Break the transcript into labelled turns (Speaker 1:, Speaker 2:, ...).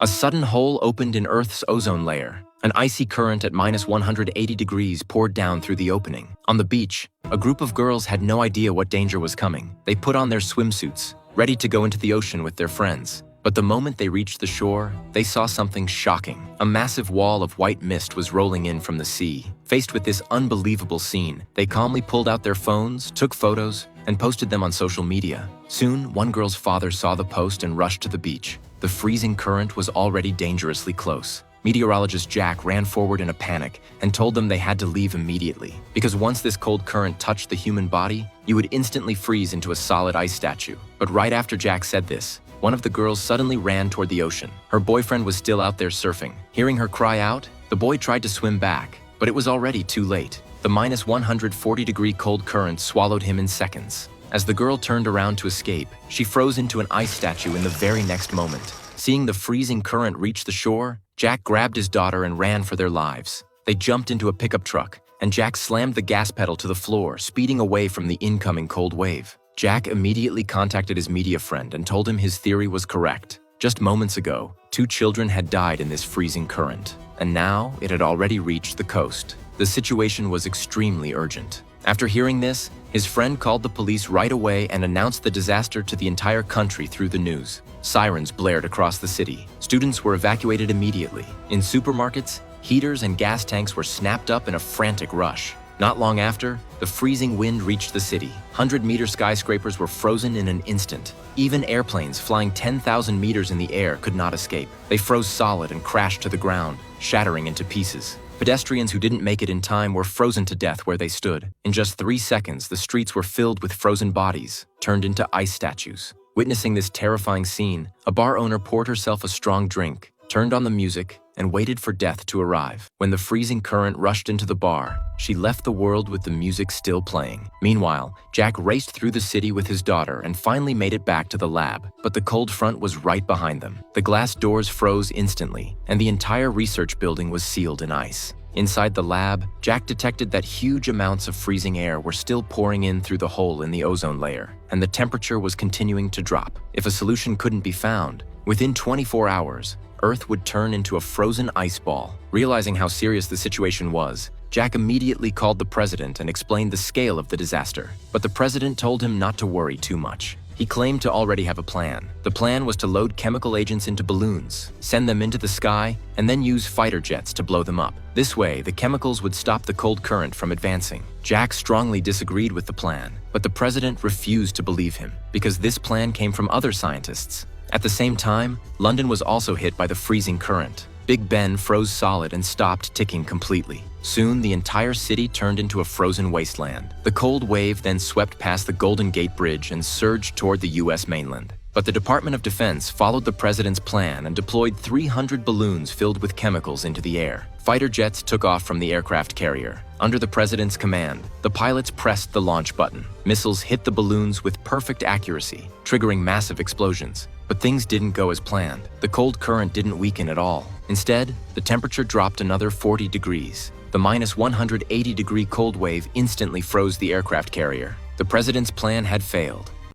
Speaker 1: A sudden hole opened in Earth's ozone layer. An icy current at -180 degrees poured down through the opening. On the beach, a group of girls had no idea what danger was coming. They put on their swimsuits, ready to go into the ocean with their friends. But the moment they reached the shore, they saw something shocking. A massive wall of white mist was rolling in from the sea. Faced with this unbelievable scene, they calmly pulled out their phones, took photos, and posted them on social media. Soon, one girl's father saw the post and rushed to the beach. The freezing current was already dangerously close. Meteorologist Jack ran forward in a panic and told them they had to leave immediately, because once this cold current touched the human body, you would instantly freeze into a solid ice statue. But right after Jack said this, one of the girls suddenly ran toward the ocean. Her boyfriend was still out there surfing. Hearing her cry out, the boy tried to swim back, but it was already too late. The -140-degree cold current swallowed him in seconds. As the girl turned around to escape, she froze into an ice statue in the very next moment. Seeing the freezing current reach the shore, Jack grabbed his daughter and ran for their lives. They jumped into a pickup truck, and Jack slammed the gas pedal to the floor, speeding away from the incoming cold wave. Jack immediately contacted his media friend and told him his theory was correct. Just moments ago, 2 children had died in this freezing current, and now it had already reached the coast. The situation was extremely urgent. After hearing this, his friend called the police right away and announced the disaster to the entire country through the news. Sirens blared across the city. Students were evacuated immediately. In supermarkets, heaters and gas tanks were snapped up in a frantic rush. Not long after, the freezing wind reached the city. 100-meter skyscrapers were frozen in an instant. Even airplanes flying 10,000 meters in the air could not escape. They froze solid and crashed to the ground, shattering into pieces. Pedestrians who didn't make it in time were frozen to death where they stood. In just 3 seconds, the streets were filled with frozen bodies, turned into ice statues. Witnessing this terrifying scene, a bar owner poured herself a strong drink, turned on the music, and waited for death to arrive. When the freezing current rushed into the bar, she left the world with the music still playing. Meanwhile, Jack raced through the city with his daughter and finally made it back to the lab. But the cold front was right behind them. The glass doors froze instantly, and the entire research building was sealed in ice. Inside the lab, Jack detected that huge amounts of freezing air were still pouring in through the hole in the ozone layer, and the temperature was continuing to drop. If a solution couldn't be found, within 24 hours, Earth would turn into a frozen ice ball. Realizing how serious the situation was, Jack immediately called the president and explained the scale of the disaster. But the president told him not to worry too much. He claimed to already have a plan. The plan was to load chemical agents into balloons, send them into the sky, and then use fighter jets to blow them up. This way, the chemicals would stop the cold current from advancing. Jack strongly disagreed with the plan, but the president refused to believe him, because this plan came from other scientists. At the same time, London was also hit by the freezing current. Big Ben froze solid and stopped ticking completely. Soon, the entire city turned into a frozen wasteland. The cold wave then swept past the Golden Gate Bridge and surged toward the US mainland. But the Department of Defense followed the president's plan and deployed 300 balloons filled with chemicals into the air. Fighter jets took off from the aircraft carrier. Under the president's command, the pilots pressed the launch button. Missiles hit the balloons with perfect accuracy, triggering massive explosions. But things didn't go as planned. The cold current didn't weaken at all. Instead, the temperature dropped another 40 degrees. The -180-degree cold wave instantly froze the aircraft carrier. The president's plan had failed.